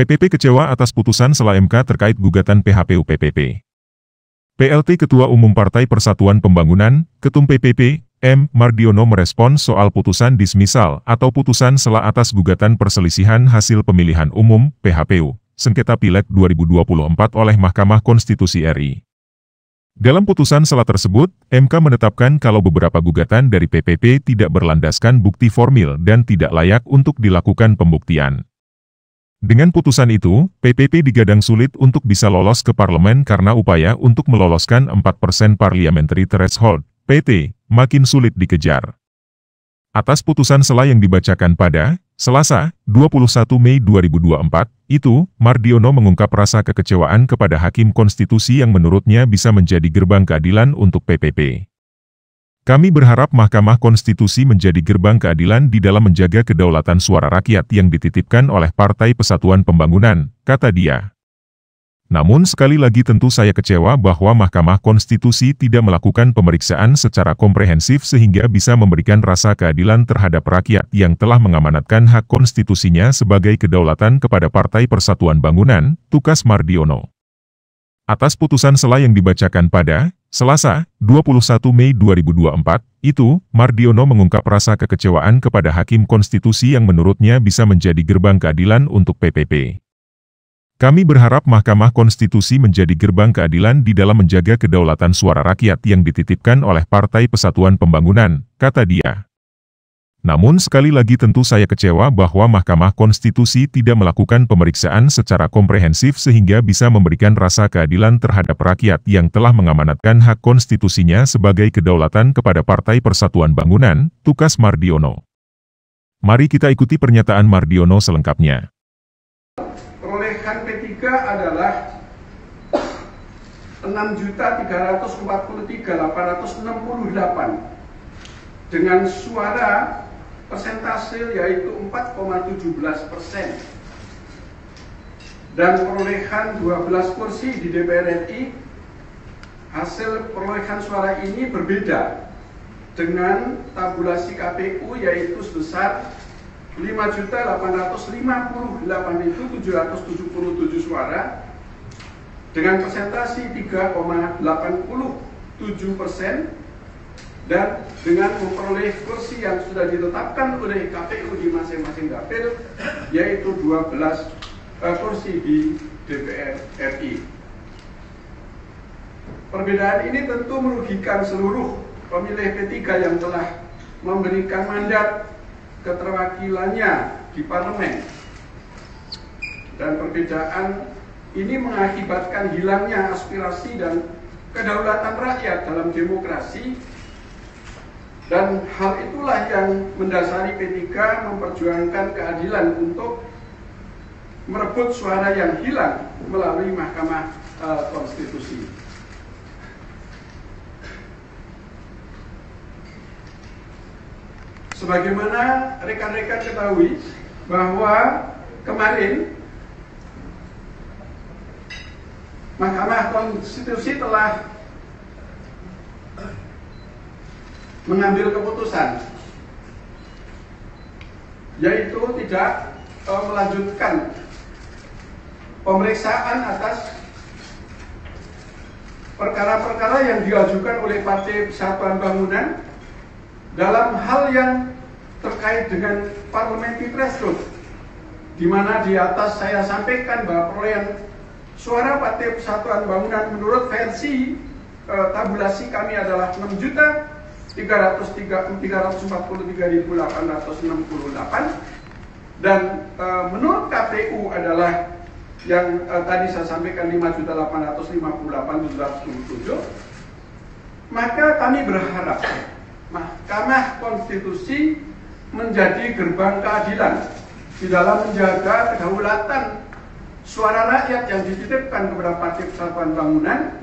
PPP kecewa atas putusan Sela MK terkait gugatan PHPU PPP. PLT Ketua Umum Partai Persatuan Pembangunan, Ketum PPP, M. Mardiono merespons soal putusan dismisal atau putusan Sela atas gugatan perselisihan hasil pemilihan umum, PHPU, sengketa Pileg 2024 oleh Mahkamah Konstitusi RI. Dalam putusan Sela tersebut, MK menetapkan kalau beberapa gugatan dari PPP tidak berlandaskan bukti formil dan tidak layak untuk dilakukan pembuktian. Dengan putusan itu, PPP digadang sulit untuk bisa lolos ke parlemen karena upaya untuk meloloskan 4% Parliamentary Threshold, PT, makin sulit dikejar. Atas putusan Sela yang dibacakan pada Selasa, 21 Mei 2024, itu, Mardiono mengungkap rasa kekecewaan kepada Hakim Konstitusi yang menurutnya bisa menjadi gerbang keadilan untuk PPP. Kami berharap Mahkamah Konstitusi menjadi gerbang keadilan di dalam menjaga kedaulatan suara rakyat yang dititipkan oleh Partai Persatuan Pembangunan, kata dia. Namun sekali lagi tentu saya kecewa bahwa Mahkamah Konstitusi tidak melakukan pemeriksaan secara komprehensif sehingga bisa memberikan rasa keadilan terhadap rakyat yang telah mengamanatkan hak konstitusinya sebagai kedaulatan kepada Partai Persatuan Bangunan, tukas Mardiono. Atas putusan Sela yang dibacakan pada Selasa, 21 Mei 2024, itu, Mardiono mengungkap rasa kekecewaan kepada Hakim Konstitusi yang menurutnya bisa menjadi gerbang keadilan untuk PPP. Kami berharap Mahkamah Konstitusi menjadi gerbang keadilan di dalam menjaga kedaulatan suara rakyat yang dititipkan oleh Partai Persatuan Pembangunan, kata dia. Namun sekali lagi tentu saya kecewa bahwa Mahkamah Konstitusi tidak melakukan pemeriksaan secara komprehensif sehingga bisa memberikan rasa keadilan terhadap rakyat yang telah mengamanatkan hak konstitusinya sebagai kedaulatan kepada Partai Persatuan Bangunan, tukas Mardiono. Mari kita ikuti pernyataan Mardiono selengkapnya. Perolehan P3 adalah 6.343.868 dengan suara persentase yaitu 4,17%. Dan perolehan 12 kursi di DPR RI, hasil perolehan suara ini berbeda dengan tabulasi KPU yaitu sebesar 5.858.777 suara dengan persentase 3,87%. Dan dengan memperoleh kursi yang sudah ditetapkan oleh KPU di masing-masing dapil, yaitu 12 kursi di DPR RI. Perbedaan ini tentu merugikan seluruh pemilih P3 yang telah memberikan mandat keterwakilannya di parlemen. Dan perbedaan ini mengakibatkan hilangnya aspirasi dan kedaulatan rakyat dalam demokrasi. Dan hal itulah yang mendasari P3 memperjuangkan keadilan untuk merebut suara yang hilang melalui Mahkamah Konstitusi. Sebagaimana rekan-rekan ketahui bahwa kemarin Mahkamah Konstitusi telah mengambil keputusan, yaitu tidak melanjutkan pemeriksaan atas perkara-perkara yang diajukan oleh Partai Persatuan Bangunan dalam hal yang terkait dengan parliamentary threshold, di mana di atas saya sampaikan bahwa perolehan suara Partai Persatuan Bangunan menurut versi tabulasi kami adalah 6.343.868 dan menurut KPU adalah yang tadi saya sampaikan 5.858.777. Maka kami berharap Mahkamah Konstitusi menjadi gerbang keadilan di dalam menjaga kedaulatan suara rakyat yang dititipkan kepada Partai Persatuan Bangunan.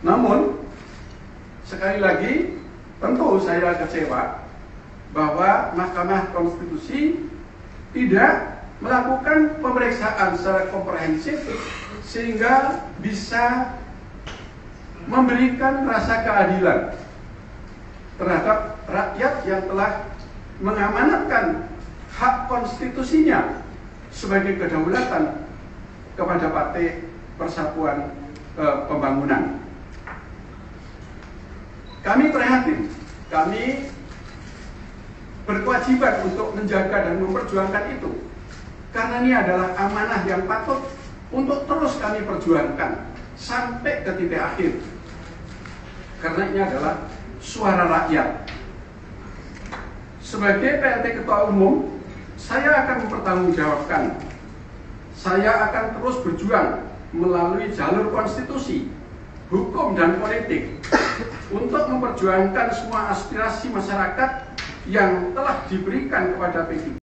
Namun sekali lagi tentu saya kecewa bahwa Mahkamah Konstitusi tidak melakukan pemeriksaan secara komprehensif sehingga bisa memberikan rasa keadilan terhadap rakyat yang telah mengamanatkan hak konstitusinya sebagai kedaulatan kepada Partai Persatuan Pembangunan. Kami prihatin, kami berkewajiban untuk menjaga dan memperjuangkan itu, karena ini adalah amanah yang patut untuk terus kami perjuangkan sampai ke titik akhir, karena ini adalah suara rakyat. Sebagai PLT Ketua Umum, saya akan mempertanggungjawabkan, saya akan terus berjuang melalui jalur konstitusi, hukum, dan politik untuk memperjuangkan semua aspirasi masyarakat yang telah diberikan kepada P3.